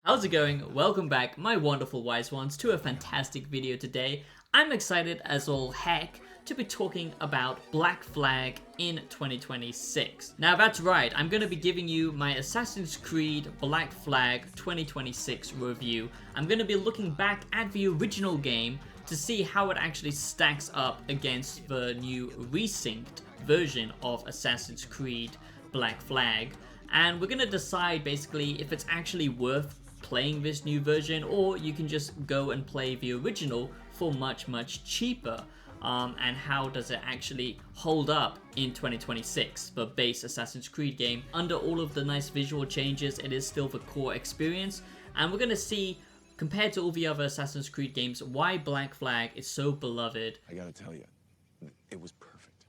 How's it going? Welcome back, my wonderful wise ones, to a fantastic video today. I'm excited as all heck to be talking about Black Flag in 2026. Now that's right, I'm going to be giving you my Assassin's Creed Black Flag 2026 review. I'm going to be looking back at the original game to see how it actually stacks up against the new resynced version of Assassin's Creed Black Flag. And we're going to decide basically if it's actually worth playing this new version, or you can just go and play the original for much cheaper. And how does it actually hold up in 2026, the base Assassin's Creed game? Under all of the nice visual changes, it is still the core experience, and we're going to see, compared to all the other Assassin's Creed games, why Black Flag is so beloved. I gotta tell you, it was perfect.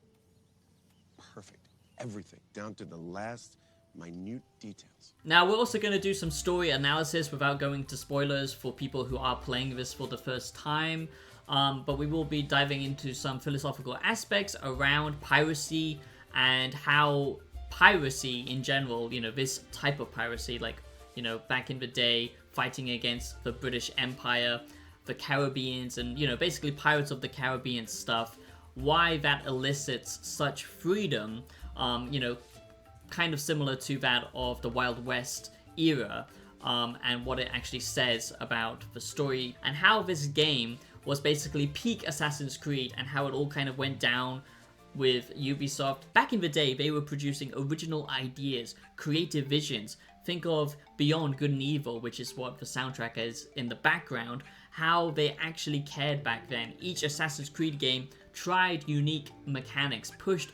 Perfect. Everything, down to the last minute details. Now, we're also going to do some story analysis without going to spoilers for people who are playing this for the first time. But we will be diving into some philosophical aspects around piracy and how piracy in general, you know, this type of piracy, like, you know, back in the day, fighting against the British Empire, the Caribbeans, and, you know, basically Pirates of the Caribbean stuff, why that elicits such freedom, you know, kind of similar to that of the Wild West era, and what it actually says about the story, and how this game was basically peak Assassin's Creed, and how it all kind of went down with Ubisoft. Back in the day, they were producing original ideas, creative visions. Think of Beyond Good and Evil, which is what the soundtrack is in the background, how they actually cared back then. Each Assassin's Creed game tried unique mechanics, pushed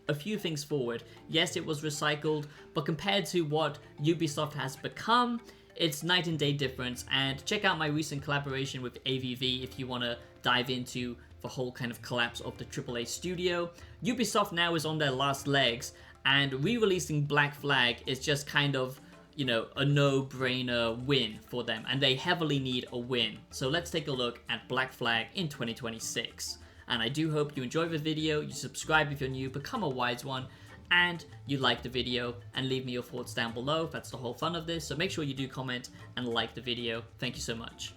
a few things forward. Yes, it was recycled, but compared to what Ubisoft has become, it's night and day difference. And check out my recent collaboration with AVV if you want to dive into the whole kind of collapse of the AAA studio. Ubisoft now is on their last legs, and re-releasing Black Flag is just kind of, you know, a no-brainer win for them, and they heavily need a win. So let's take a look at Black Flag in 2026. And I do hope you enjoy the video, you subscribe if you're new, become a wise one, and you like the video, and leave me your thoughts down below. That's the whole fun of this, so make sure you do comment and like the video. Thank you so much.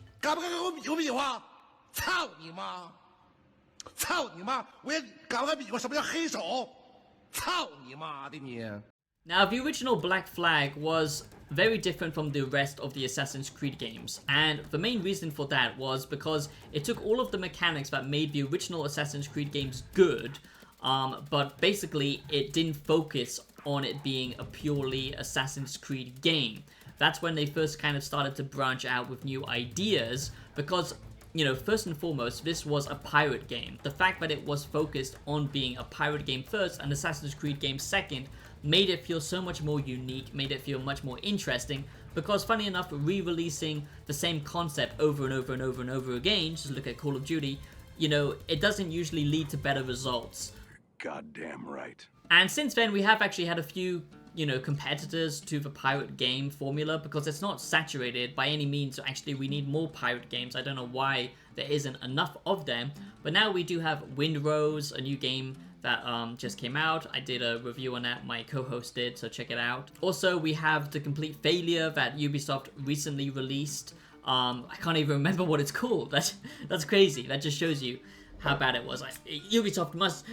Now, the original Black Flag was very different from the rest of the Assassin's Creed games, and the main reason for that was because it took all of the mechanics that made the original Assassin's Creed games good, but basically it didn't focus on it being a purely Assassin's Creed game. That's when they first kind of started to branch out with new ideas, because, you know, first and foremost, this was a pirate game. The fact that it was focused on being a pirate game first and Assassin's Creed game second made it feel so much more unique, made it feel much more interesting, because funny enough, re-releasing the same concept over and over again, just look at Call of Duty, you know, it doesn't usually lead to better results. Goddamn right. And since then, we have actually had a few, you know, competitors to the pirate game formula, because it's not saturated by any means. So actually, we need more pirate games. I don't know why there isn't enough of them, but now we do have Windrose, a new game that just came out. I did a review on that, my co-host did, so check it out. Also, we have The Complete Failure that Ubisoft recently released. I can't even remember what it's called. That's crazy. That just shows you how bad it was. Ubisoft must...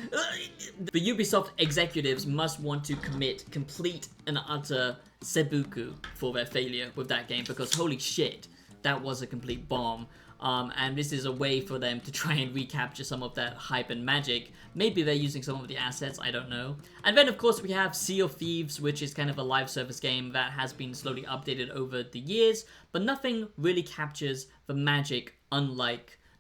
the Ubisoft executives must want to commit complete and utter seppuku for their failure with that game, because holy shit, that was a complete bomb. And this is a way for them to try and recapture some of that hype and magic. Maybe they're using some of the assets, I don't know. And then of course we have Sea of Thieves, which is kind of a live service game that has been slowly updated over the years, but nothing really captures the magic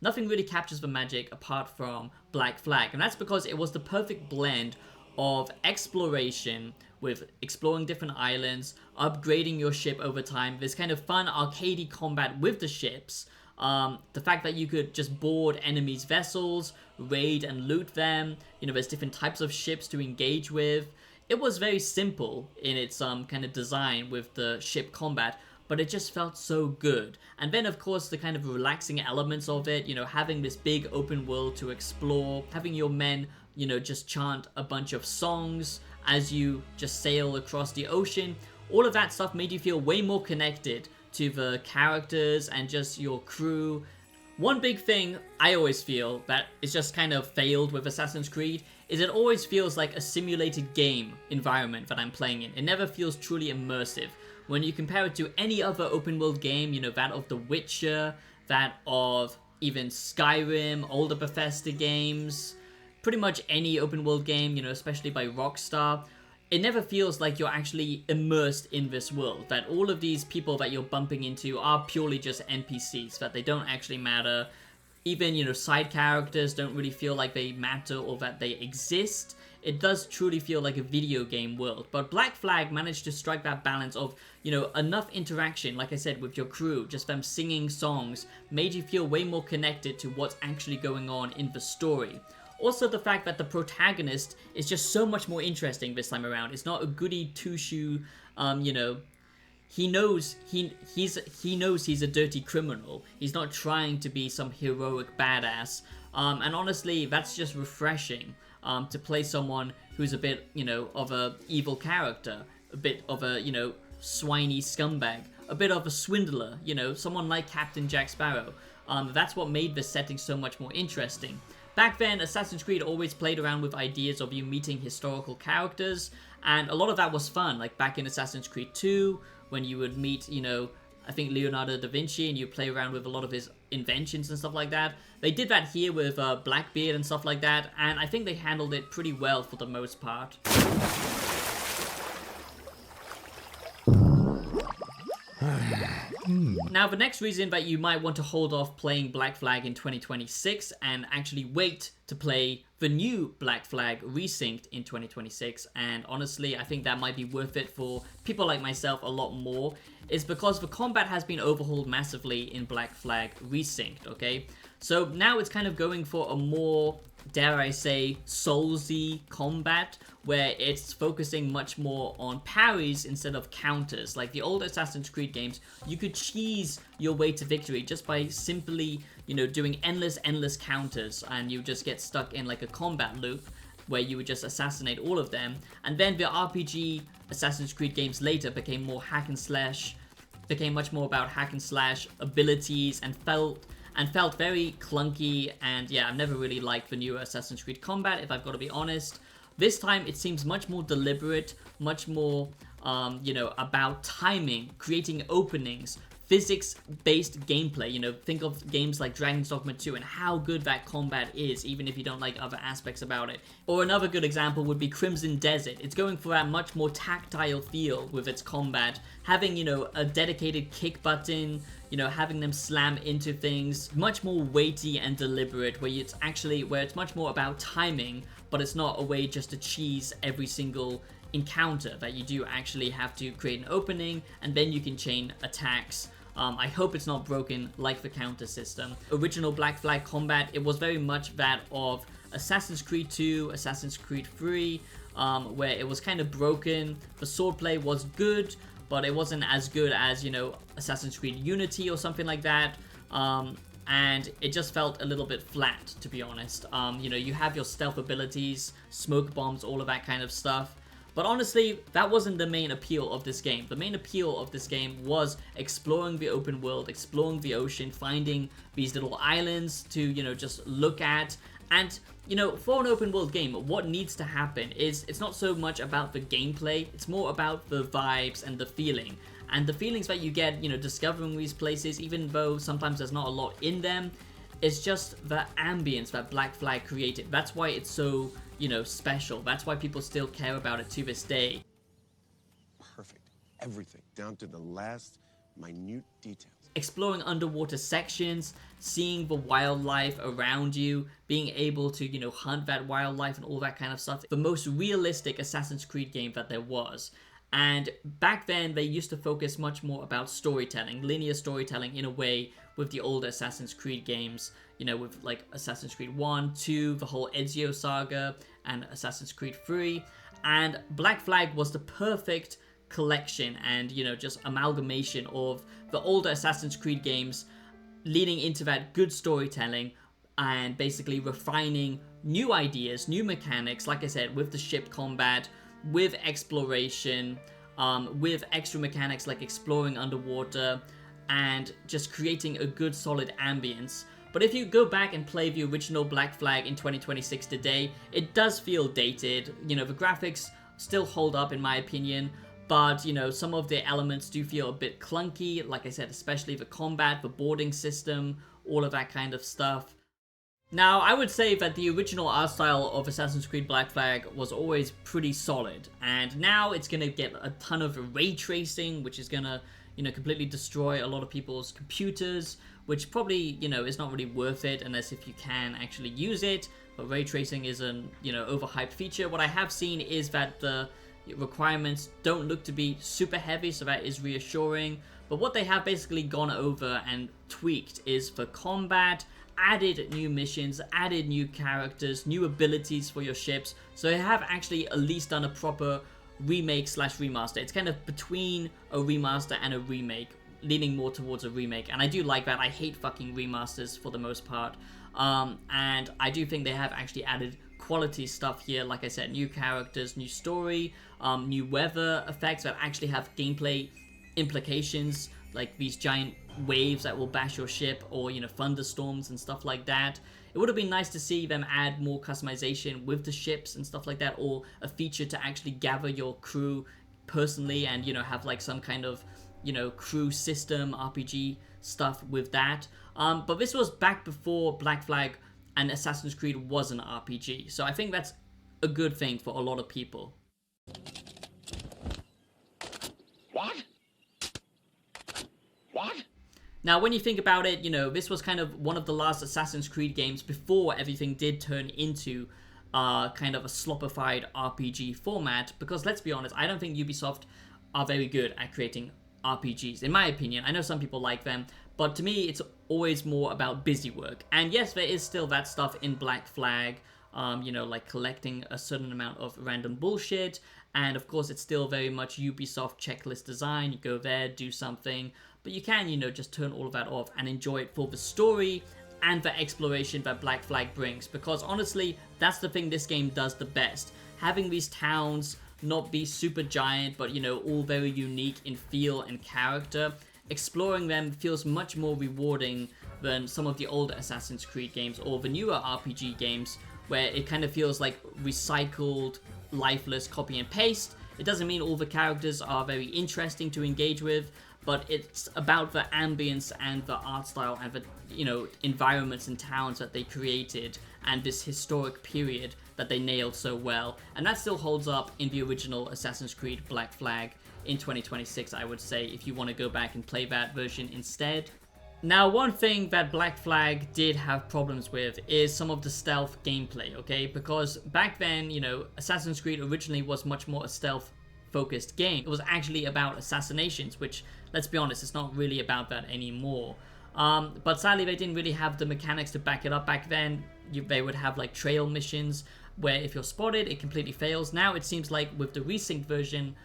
nothing really captures the magic apart from Black Flag. And that's because it was the perfect blend of exploration, with exploring different islands, upgrading your ship over time, this kind of fun arcadey combat with the ships, the fact that you could just board enemies' vessels, raid and loot them, you know, there's different types of ships to engage with. It was very simple in its kind of design with the ship combat, but it just felt so good. And then of course the kind of relaxing elements of it, you know, having this big open world to explore, having your men, you know, just chant a bunch of songs as you just sail across the ocean. All of that stuff made you feel way more connected to the characters and just your crew. One big thing I always feel that is just kind of failed with Assassin's Creed is it always feels like a simulated game environment that I'm playing in. It never feels truly immersive. When you compare it to any other open world game, you know, that of The Witcher, that of even Skyrim, older Bethesda games, pretty much any open world game, you know, especially by Rockstar, it never feels like you're actually immersed in this world, that all of these people that you're bumping into are purely just NPCs, that they don't actually matter. Even, you know, side characters don't really feel like they matter or that they exist. It does truly feel like a video game world. But Black Flag managed to strike that balance of, you know, enough interaction, like I said, with your crew, just them singing songs, made you feel way more connected to what's actually going on in the story. Also, the fact that the protagonist is just so much more interesting this time around. It's not a goody two-shoe, you know, he knows he's a dirty criminal. He's not trying to be some heroic badass. And honestly, that's just refreshing to play someone who's a bit, you know, of a evil character, a bit of a, you know, swiney scumbag, a bit of a swindler, you know, someone like Captain Jack Sparrow. That's what made this setting so much more interesting. Back then, Assassin's Creed always played around with ideas of you meeting historical characters, and a lot of that was fun, like back in Assassin's Creed 2, when you would meet, you know, I think Leonardo da Vinci, and you play around with a lot of his inventions and stuff like that. They did that here with Blackbeard and stuff like that, and I think they handled it pretty well for the most part. Now, the next reason that you might want to hold off playing Black Flag in 2026 and actually wait to play the new Black Flag Resynced in 2026, and honestly, I think that might be worth it for people like myself a lot more, is because the combat has been overhauled massively in Black Flag Resynced, okay? So now it's kind of going for a more, dare I say, Soulsy combat, where it's focusing much more on parries instead of counters. Like the old Assassin's Creed games, you could cheese your way to victory just by simply, you know, doing endless counters, and you just get stuck in like a combat loop where you would just assassinate all of them. And then the RPG Assassin's Creed games later became more hack and slash, became much more about hack and slash abilities, and felt very clunky. And yeah, I've never really liked the newer Assassin's Creed combat, if I've got to be honest. This time it seems much more deliberate, much more, you know, about timing, creating openings, physics-based gameplay. You know, think of games like Dragon's Dogma 2 and how good that combat is, even if you don't like other aspects about it. Or another good example would be Crimson Desert. It's going for that much more tactile feel with its combat, having, you know, a dedicated kick button, you know, having them slam into things, much more weighty and deliberate, where it's much more about timing, but it's not a way just to cheese every single encounter, that you do actually have to create an opening and then you can chain attacks. I hope it's not broken like the counter system. Original Black Flag combat, it was very much that of Assassin's Creed 2, Assassin's Creed 3, where it was kind of broken. The swordplay was good, but it wasn't as good as, you know, Assassin's Creed Unity or something like that. And it just felt a little bit flat, to be honest. You know, you have your stealth abilities, smoke bombs, all of that kind of stuff. But honestly, that wasn't the main appeal of this game. The main appeal of this game was exploring the open world, exploring the ocean, finding these little islands to, you know, just look at. And, you know, for an open world game, what needs to happen is it's not so much about the gameplay, it's more about the vibes and the feeling. And the feelings that you get, you know, discovering these places, even though sometimes there's not a lot in them, it's just the ambience that Black Flag created. That's why it's so, you know, special. That's why people still care about it to this day. Perfect. Everything, down to the last minute details. Exploring underwater sections, seeing the wildlife around you, being able to, you know, hunt that wildlife and all that kind of stuff. The most realistic Assassin's Creed game that there was. And back then, they used to focus much more about storytelling, linear storytelling in a way, with the older Assassin's Creed games, you know, with like Assassin's Creed 1, 2, the whole Ezio saga, and Assassin's Creed 3. And Black Flag was the perfect collection and, you know, just amalgamation of the older Assassin's Creed games, leading into that good storytelling and basically refining new ideas, new mechanics, like I said, with the ship combat, with exploration, with extra mechanics like exploring underwater, and just creating a good solid ambience. But if you go back and play the original Black Flag in 2026 today, it does feel dated. You know, the graphics still hold up in my opinion, but you know, some of the elements do feel a bit clunky, like I said, especially the combat, the boarding system, all of that kind of stuff. Now, I would say that the original art style of Assassin's Creed Black Flag was always pretty solid, and now it's gonna get a ton of ray tracing, which is gonna, you know, completely destroy a lot of people's computers, which probably, you know, is not really worth it unless if you can actually use it. But ray tracing is an, you know, overhyped feature. What I have seen is that the requirements don't look to be super heavy, so that is reassuring. But what they have basically gone over and tweaked is for combat, added new missions, added new characters, new abilities for your ships. So they have actually at least done a proper remake slash remaster. It's kind of between a remaster and a remake, leaning more towards a remake, and I do like that. I hate fucking remasters for the most part, and I do think they have actually added quality stuff here. Like I said, new characters, new story, new weather effects that actually have gameplay implications, like these giant waves that will bash your ship, or, you know, thunderstorms and stuff like that. It would have been nice to see them add more customization with the ships and stuff like that, or a feature to actually gather your crew personally and, you know, have like some kind of, you know, crew system RPG stuff with that. But this was back before Black Flag and Assassin's Creed was an RPG, so I think that's a good thing for a lot of people. What? What? Now, when you think about it, you know, this was kind of one of the last Assassin's Creed games before everything did turn into kind of a sloppified RPG format, because let's be honest, I don't think Ubisoft are very good at creating RPGs, in my opinion. I know some people like them, but to me, it's always more about busy work. And yes, there is still that stuff in Black Flag, you know, like collecting a certain amount of random bullshit, and of course, it's still very much Ubisoft checklist design. You go there, do something, but you can, you know, just turn all of that off and enjoy it for the story and the exploration that Black Flag brings, because honestly, that's the thing this game does the best. Having these towns not be super giant, but, you know, all very unique in feel and character. Exploring them feels much more rewarding than some of the older Assassin's Creed games or the newer RPG games, where it kind of feels like recycled, lifeless copy and paste. It doesn't mean all the characters are very interesting to engage with, but it's about the ambience and the art style and the, you know, environments and towns that they created, and this historic period that they nailed so well. And that still holds up in the original Assassin's Creed Black Flag in 2026, I would say, if you want to go back and play that version instead. Now, one thing that Black Flag did have problems with is some of the stealth gameplay, okay? Because back then, you know, Assassin's Creed originally was much more a stealth-focused game. It was actually about assassinations, which, let's be honest, it's not really about that anymore. But sadly, they didn't really have the mechanics to back it up. Back then, they would have like trail missions where if you're spotted, it completely fails. Now it seems like with the resynced version,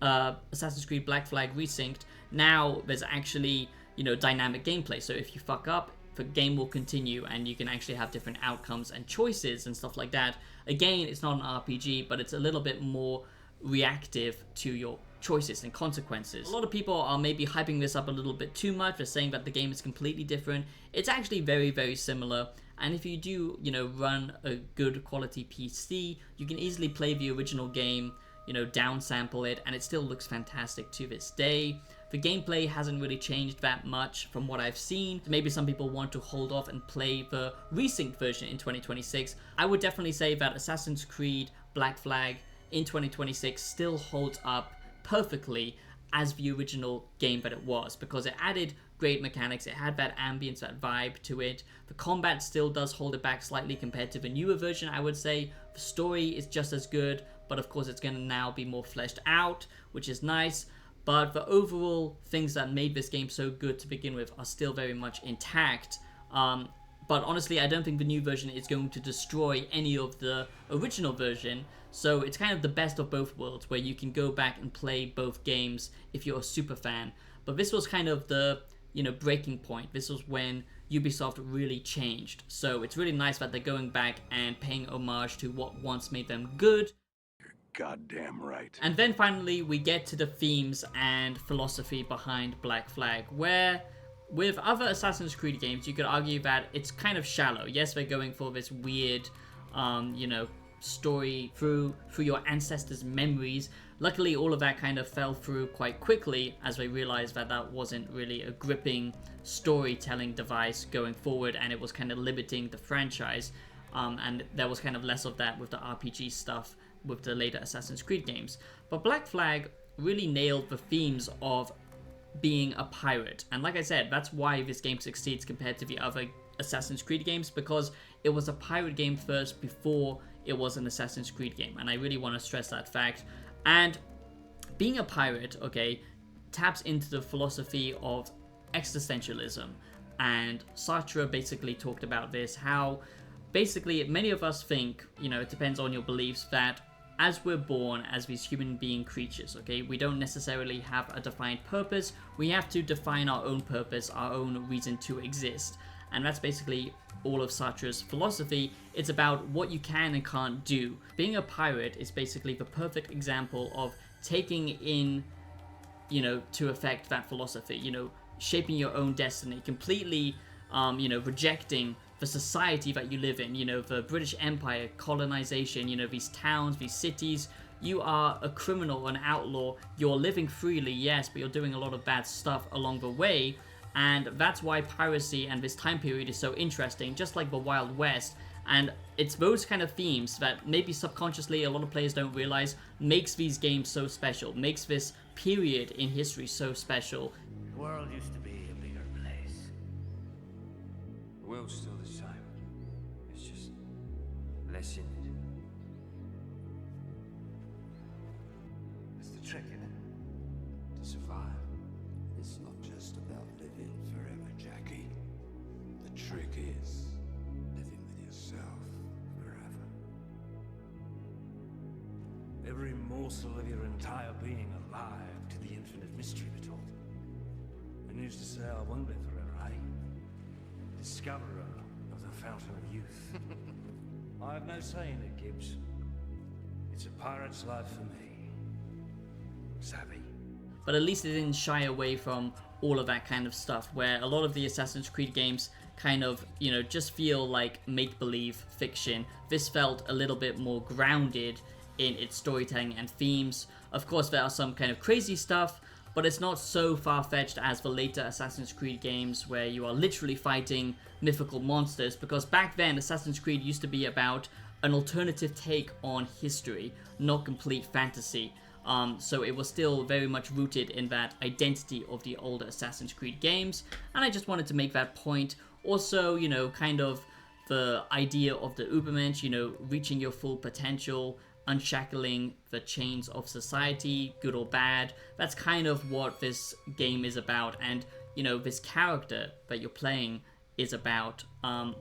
Assassin's Creed Black Flag Resynced, now there's actually, you know, dynamic gameplay. So if you fuck up, the game will continue and you can actually have different outcomes and choices and stuff like that. Again, it's not an RPG, but it's a little bit more reactive to your choices and consequences. A lot of people are maybe hyping this up a little bit too much. They're saying that the game is completely different. It's actually very, very similar. And if you do, you know, run a good quality PC, you can easily play the original game, you know, downsample it, and it still looks fantastic to this day. The gameplay hasn't really changed that much from what I've seen. Maybe some people want to hold off and play the resynced version in 2026. I would definitely say that Assassin's Creed Black Flag in 2026 still holds up perfectly as the original game that it was, because it added great mechanics, it had that ambience, that vibe to it. The combat still does hold it back slightly compared to the newer version, I would say. The story is just as good, but of course it's going to now be more fleshed out, which is nice. But the overall things that made this game so good to begin with are still very much intact. But honestly, I don't think the new version is going to destroy any of the original version. So it's kind of the best of both worlds, where you can go back and play both games if you're a super fan. But this was kind of the, you know, breaking point. This was when Ubisoft really changed. So it's really nice that they're going back and paying homage to what once made them good. goddamn right. And then finally, we get to the themes and philosophy behind Black Flag, where with other Assassin's Creed games, you could argue that it's kind of shallow. Yes, they're going for this weird, story through your ancestors' memories. Luckily, all of that kind of fell through quite quickly as they realized that that wasn't really a gripping storytelling device going forward, and it was kind of limiting the franchise. And there was kind of less of that with the RPG stuff with the later Assassin's Creed games. But Black Flag really nailed the themes of being a pirate. And like I said, that's why this game succeeds compared to the other Assassin's Creed games, because it was a pirate game first before it was an Assassin's Creed game. And I really want to stress that fact. And being a pirate, okay, taps into the philosophy of existentialism. And Sartre basically talked about this, how basically many of us think, it depends on your beliefs, that as we're born as these human being creatures, okay, we don't necessarily have a defined purpose. We have to define our own purpose, our own reason to exist. And that's basically all of Sartre's philosophy. It's about what you can and can't do. Being a pirate is basically the perfect example of taking in, to effect that philosophy, shaping your own destiny, completely, rejecting the society that you live in, the British Empire, colonization, these towns, these cities. You are a criminal, an outlaw. You're living freely, yes, but you're doing a lot of bad stuff along the way. And that's why piracy and this time period is so interesting, just like the Wild West. And it's those kind of themes that maybe subconsciously a lot of players don't realize makes these games so special, makes this period in history so special. The world used to be a bigger place. The world's still the same. It's just less in it. That's the trick, isn't it? To survive. It's not just about living forever, Jackie. The trick is living with yourself forever. Every morsel of your entire being alive to the infinite mystery of it all. And who's to say I won't live forever, eh? Discoverer of the fountain of youth. I have no say in it, Gibbs. It's a pirate's life for me. Savvy. But at least it didn't shy away from all of that kind of stuff, where a lot of the Assassin's Creed games kind of, just feel like make-believe fiction. This felt a little bit more grounded in its storytelling and themes. Of course, there are some kind of crazy stuff, but it's not so far-fetched as the later Assassin's Creed games where you are literally fighting mythical monsters, because back then Assassin's Creed used to be about an alternative take on history, not complete fantasy. So it was still very much rooted in that identity of the older Assassin's Creed games, and I just wanted to make that point. Also, kind of the idea of the Übermensch, reaching your full potential, unshackling the chains of society, good or bad. That's kind of what this game is about, and this character that you're playing is about,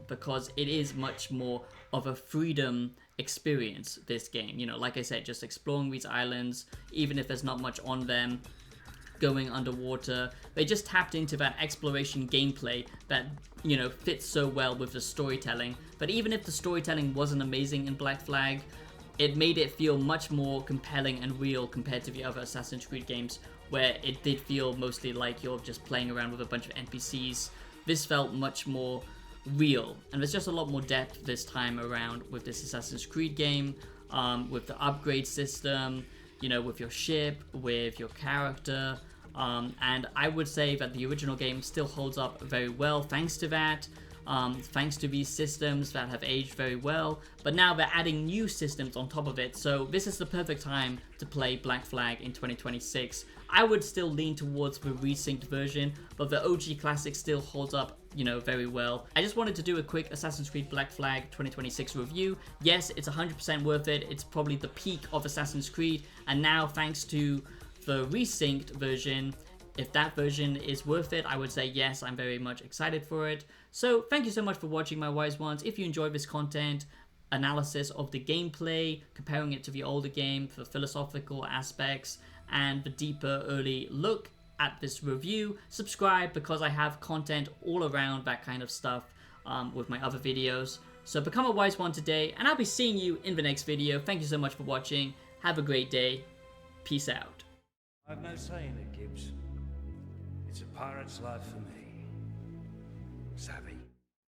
because it is much more of a freedom experience, this game. Like I said, just exploring these islands, even if there's not much on them, going underwater. They just tapped into that exploration gameplay that, fits so well with the storytelling. But even if the storytelling wasn't amazing in Black Flag, it made it feel much more compelling and real compared to the other Assassin's Creed games, where it did feel mostly like you're just playing around with a bunch of NPCs. This felt much more real, and there's just a lot more depth this time around with this Assassin's Creed game, with the upgrade system, with your ship, with your character, and I would say that the original game still holds up very well thanks to that, thanks to these systems that have aged very well, but now they're adding new systems on top of it, so this is the perfect time to play Black Flag in 2026. I would still lean towards the resynced version, but the OG classic still holds up, very well. I just wanted to do a quick Assassin's Creed Black Flag 2026 review. Yes, it's 100% worth it. It's probably the peak of Assassin's Creed, and now thanks to the resynced version, if that version is worth it, I would say yes, I'm very much excited for it. So thank you so much for watching, my wise ones. If you enjoyed this content, analysis of the gameplay, comparing it to the older game for philosophical aspects, and the deeper early look at this review, subscribe, because I have content all around that kind of stuff with my other videos. So become a wise one today, and I'll be seeing you in the next video. Thank you so much for watching, Have a great day. Peace out. I've no say in it, Gibbs. It's a pirate's life for me.